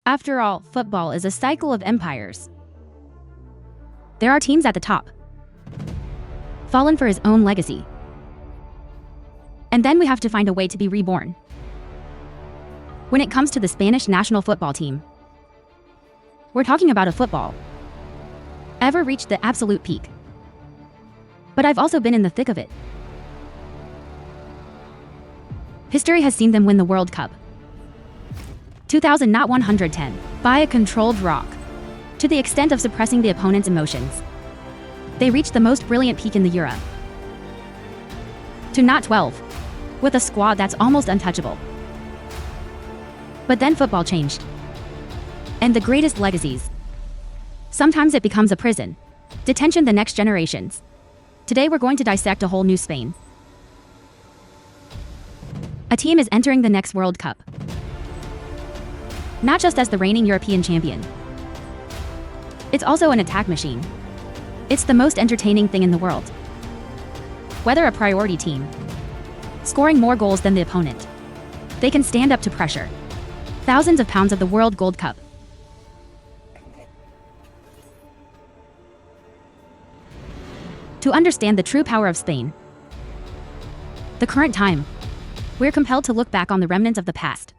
After all, football is a cycle of empires. There are teams at the top, fallen for his own legacy. And then we have to find a way to be reborn. When it comes to the Spanish national football team, we're talking about a football ever reached the absolute peak. But I've also been in the thick of it. History has seen them win the World Cup. 2000, not 110, by a controlled rock, to the extent of suppressing the opponent's emotions. They reached the most brilliant peak in the Euro. To not 12, with a squad that's almost untouchable. But then football changed. And the greatest legacies. Sometimes it becomes a prison. Detention the next generations. Today we're going to dissect a whole new Spain. A team is entering the next World Cup. Not just as the reigning European champion. It's also an attack machine. It's the most entertaining thing in the world. Whether a priority team, scoring more goals than the opponent, they can stand up to pressure. Thousands of pounds of the World Gold Cup. To understand the true power of Spain, the current time, we're compelled to look back on the remnants of the past.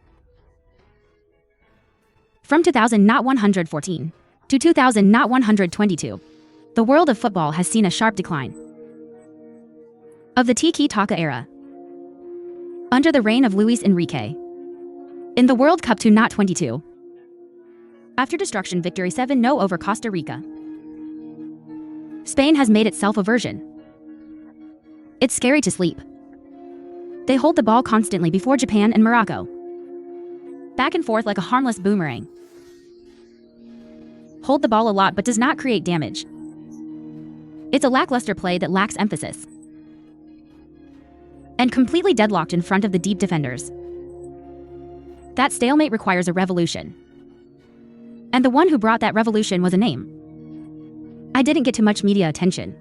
From 2000, not 114, to 2000, not 122, the world of football has seen a sharp decline. Of the tiki-taka era, under the reign of Luis Enrique, in the World Cup 2022, after destruction victory 7-0 over Costa Rica, Spain has made itself a version. It's scary to sleep. They hold the ball constantly before Japan and Morocco, back and forth like a harmless boomerang. Hold the ball a lot but does not create damage. It's a lackluster play that lacks emphasis. And completely deadlocked in front of the deep defenders. That stalemate requires a revolution. And the one who brought that revolution was a name. I didn't get too much media attention.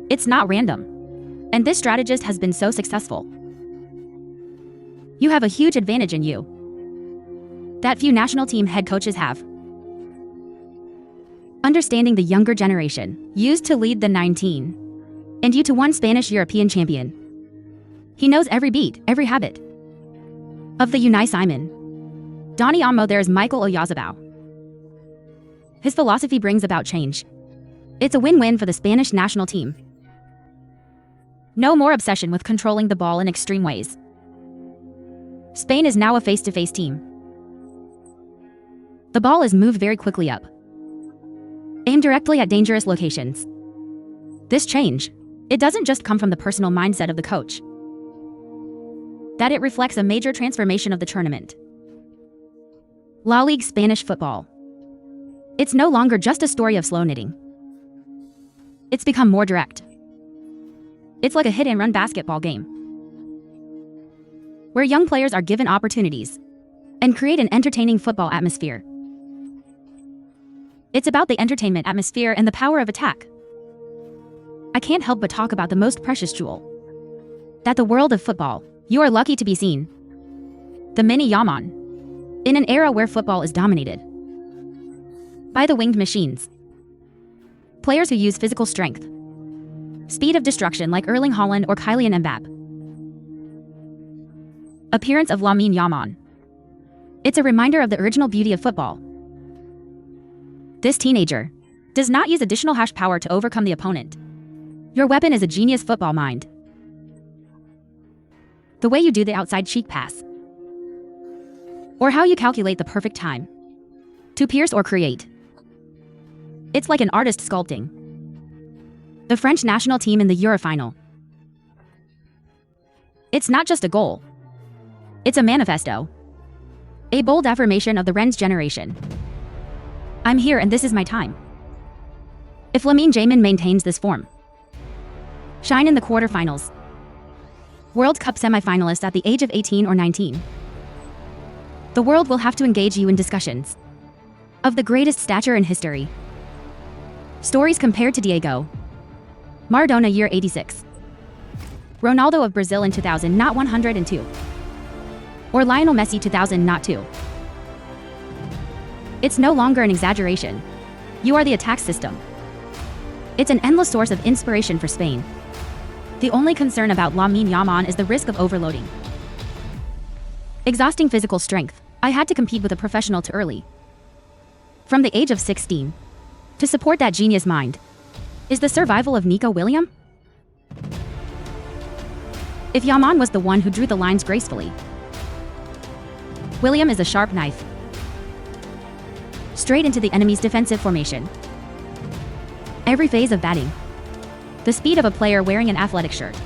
It's not random. And this strategist has been so successful. You have a huge advantage in you that few national team head coaches have. Understanding the younger generation, used to lead the 19, and you to one Spanish European champion. He knows every beat, every habit. Of the Unai Simon, Dani Olmo, there's Michael Oyarzabal. His philosophy brings about change. It's a win-win for the Spanish national team. No more obsession with controlling the ball in extreme ways. Spain is now a face-to-face team. The ball is moved very quickly up, aimed directly at dangerous locations. This change, it doesn't just come from the personal mindset of the coach. That it reflects a major transformation of the tournament. La Liga Spanish football. It's no longer just a story of slow knitting. It's become more direct. It's like a hit-and-run basketball game, where young players are given opportunities and create an entertaining football atmosphere. It's about the entertainment atmosphere and the power of attack. I can't help but talk about the most precious jewel that the world of football, you are lucky to be seen. The Lamine Yamal. In an era where football is dominated by the winged machines, players who use physical strength, speed of destruction like Erling Haaland or Kylian Mbappe. Appearance of Lamine Yamal. It's a reminder of the original beauty of football. This teenager does not use additional hash power to overcome the opponent. Your weapon is a genius football mind. The way you do the outside cheek pass, or how you calculate the perfect time to pierce or create. It's like an artist sculpting. The French national team in the Euro final. It's not just a goal. It's a manifesto. A bold affirmation of the Rennes generation. I'm here and this is my time. If Lamine Yamal maintains this form, shine in the quarterfinals, World Cup semifinalists at the age of 18 or 19, the world will have to engage you in discussions of the greatest stature in history. Stories compared to Diego Maradona year 86, Ronaldo of Brazil in 2000, not 102. Or Lionel Messi 2002. It's no longer an exaggeration. You are the attack system. It's an endless source of inspiration for Spain. The only concern about Lamine Yamal is the risk of overloading. Exhausting physical strength. I had to compete with a professional too early. From the age of 16. To support that genius mind. Is the survival of Nico Williams? If Yamal was the one who drew the lines gracefully, William is a sharp knife. Straight into the enemy's defensive formation. Every phase of batting. The speed of a player wearing an athletic shirt.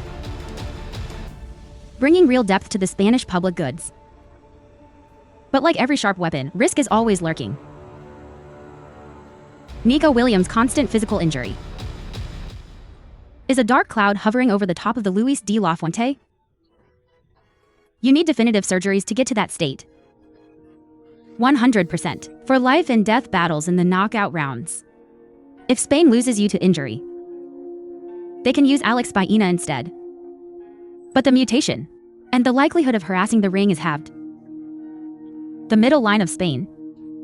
Bringing real depth to the Spanish public goods. But like every sharp weapon, risk is always lurking. Nico Williams' constant physical injury. Is a dark cloud hovering over the top of the Luis de la Fuente? You need definitive surgeries to get to that state. 100%. For life and death battles in the knockout rounds. If Spain loses you to injury, they can use Alex Baena instead. But the mutation and the likelihood of harassing the ring is halved. The middle line of Spain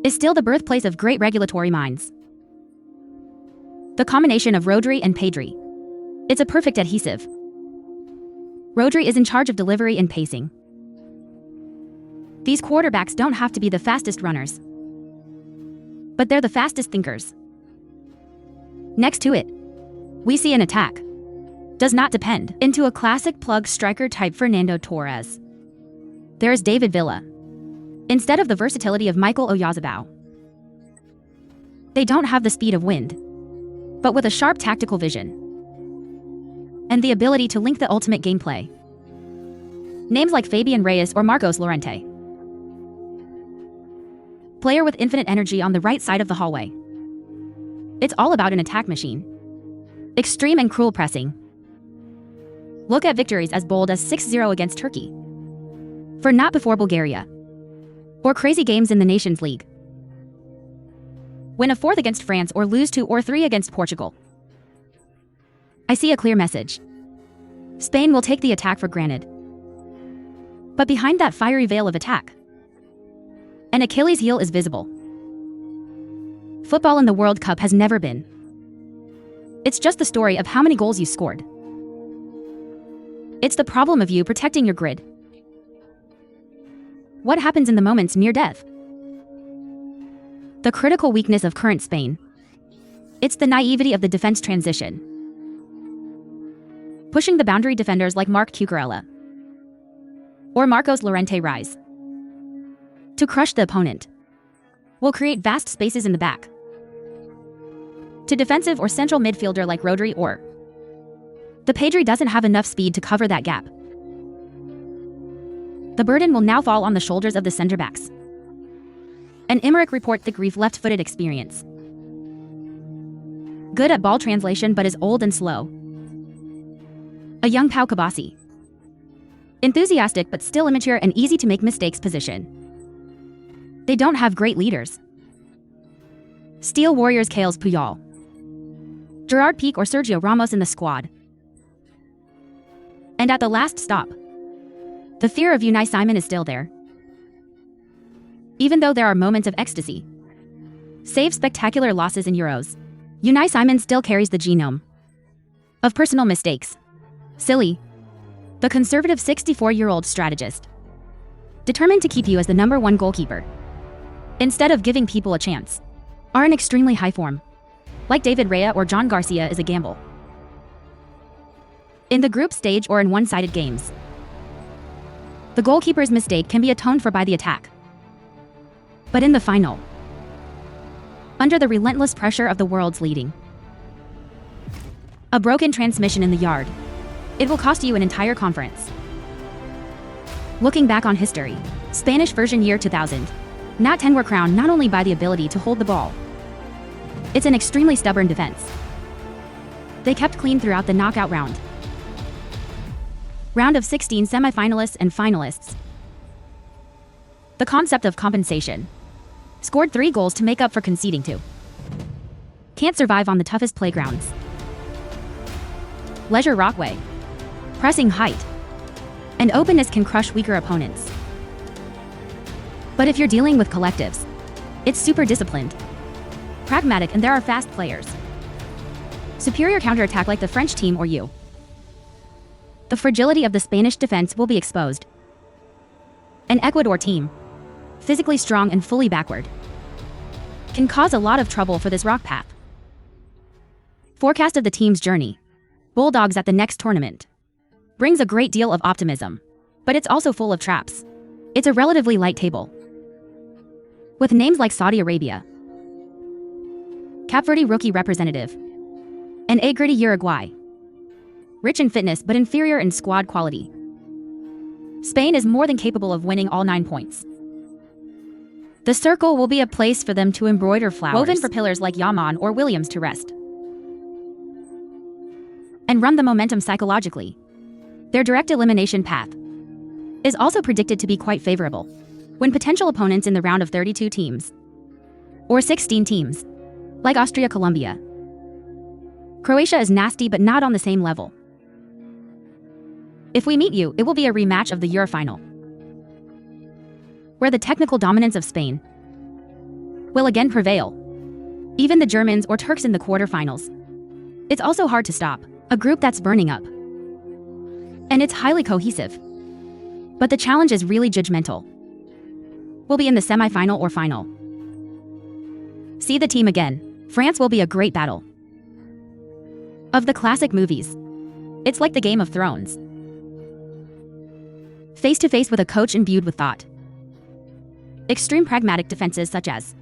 is still the birthplace of great regulatory minds. The combination of Rodri and Pedri. It's a perfect adhesive. Rodri is in charge of delivery and pacing. These quarterbacks don't have to be the fastest runners, but they're the fastest thinkers. Next to it, we see an attack. Does not depend into a classic plug striker type Fernando Torres. There is David Villa, instead of the versatility of Michael Oyarzabal. They don't have the speed of wind, but with a sharp tactical vision and the ability to link the ultimate gameplay. Names like Fabian Reyes or Marcos Llorente. Player with infinite energy on the right side of the hallway. It's all about an attack machine. Extreme and cruel pressing. Look at victories as bold as 6-0 against Turkey. For not before Bulgaria. Or crazy games in the Nations League. Win a fourth against France or lose 2 or 3 against Portugal. I see a clear message. Spain will take the attack for granted. But behind that fiery veil of attack, an Achilles heel is visible. Football in the World Cup has never been. It's just the story of how many goals you scored. It's the problem of you protecting your grid. What happens in the moments near death? The critical weakness of current Spain. It's the naivety of the defense transition. Pushing the boundary defenders like Marc Cucurella or Marcos Llorente rise to crush the opponent. Will create vast spaces in the back. To defensive or central midfielder like Rodri or the Pedri doesn't have enough speed to cover that gap. The burden will now fall on the shoulders of the center backs. An Emmerich report the grief left-footed experience. Good at ball translation but is old and slow. A young Pau Kabasi. Enthusiastic but still immature and easy to make mistakes position. They don't have great leaders. Steel Warriors Kales Puyol. Gerard Pique or Sergio Ramos in the squad. And at the last stop, the fear of Unai Simon is still there. Even though there are moments of ecstasy. Save spectacular losses in Euros. Unai Simon still carries the genome of personal mistakes. Silly. The conservative 64-year-old strategist. Determined to keep you as the #1 goalkeeper. Instead of giving people a chance. Are in extremely high form. Like David Raya or John Garcia is a gamble. In the group stage or in one-sided games. The goalkeeper's mistake can be atoned for by the attack. But in the final, under the relentless pressure of the world's leading, a broken transmission in the yard, it will cost you an entire conference. Looking back on history, Spanish version year 2000, not 10 were crowned not only by the ability to hold the ball, it's an extremely stubborn defense. They kept clean throughout the knockout round. Round of 16 semi-finalists and finalists. The concept of compensation. Scored 3 goals to make up for conceding 2. Can't survive on the toughest playgrounds. Leisure Rockway. Pressing height and openness can crush weaker opponents. But if you're dealing with collectives, it's super disciplined, pragmatic, and there are fast players. Superior counterattack like the French team or you. The fragility of the Spanish defense will be exposed. An Ecuador team, physically strong and fully backward, can cause a lot of trouble for this rock path. Forecast of the team's journey. Bulldogs at the next tournament. Brings a great deal of optimism, but it's also full of traps. It's a relatively light table, with names like Saudi Arabia, Cape Verde rookie representative, and a gritty Uruguay. Rich in fitness but inferior in squad quality. Spain is more than capable of winning all 9 points. The circle will be a place for them to embroider flowers, woven for pillars like Yamal or Williams to rest and run the momentum psychologically. Their direct elimination path is also predicted to be quite favorable when potential opponents in the round of 32 teams or 16 teams, like Austria-Colombia. Croatia is nasty but not on the same level. If we meet you, it will be a rematch of the Euro final, where the technical dominance of Spain will again prevail. Even the Germans or Turks in the quarterfinals. It's also hard to stop a group that's burning up, and it's highly cohesive. But the challenge is really judgmental. We'll be in the semi-final or final. See the team again. France will be a great battle. Of the classic movies, it's like the Game of Thrones. Face to face with a coach imbued with thought. Extreme pragmatic defenses such as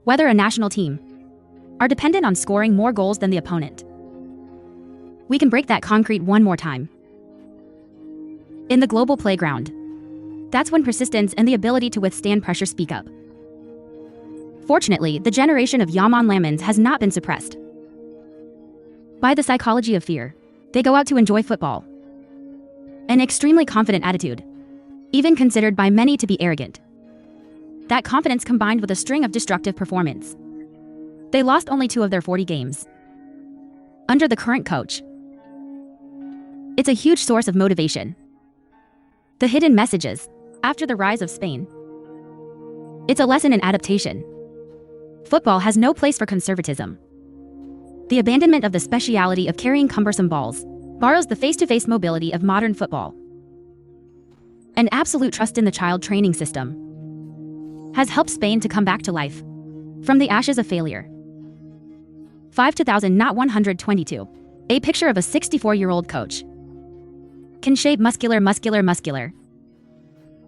whether a national team are dependent on scoring more goals than the opponent. We can break that concrete one more time. In the global playground, that's when persistence and the ability to withstand pressure speak up. Fortunately, the generation of Yamal Lamines has not been suppressed by the psychology of fear. They go out to enjoy football. An extremely confident attitude, even considered by many to be arrogant. That confidence combined with a string of destructive performance. They lost only 2 of their 40 games under the current coach. It's a huge source of motivation. The hidden messages after the rise of Spain. It's a lesson in adaptation. Football has no place for conservatism. The abandonment of the speciality of carrying cumbersome balls borrows the face-to-face mobility of modern football. An absolute trust in the child training system has helped Spain to come back to life from the ashes of failure. 5,000 not 122. A picture of a 64-year-old coach can shape muscular,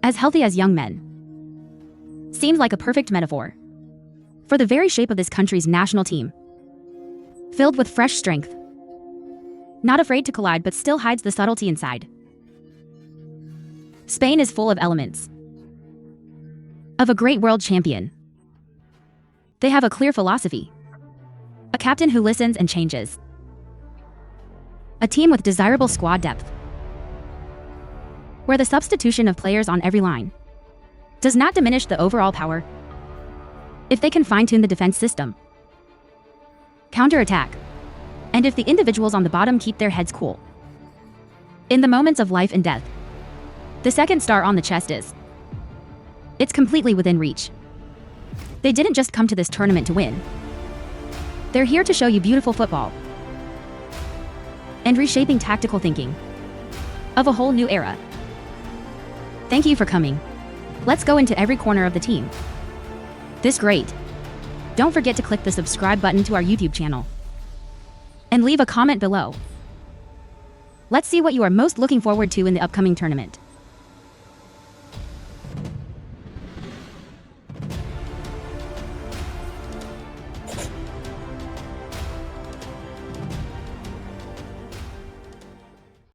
as healthy as young men. Seems like a perfect metaphor for the very shape of this country's national team. Filled with fresh strength. Not afraid to collide but still hides the subtlety inside. Spain is full of elements of a great world champion. They have a clear philosophy. A captain who listens and changes. A team with desirable squad depth, where the substitution of players on every line does not diminish the overall power. If they can fine-tune the defense system, counterattack, and if the individuals on the bottom keep their heads cool. In the moments of life and death, the second star on the chest is. It's completely within reach. They didn't just come to this tournament to win. They're here to show you beautiful football and reshaping tactical thinking of a whole new era. Thank you for coming. Let's go into every corner of the team. This great. Don't forget to click the subscribe button to our YouTube channel and leave a comment below. Let's see what you are most looking forward to in the upcoming tournament.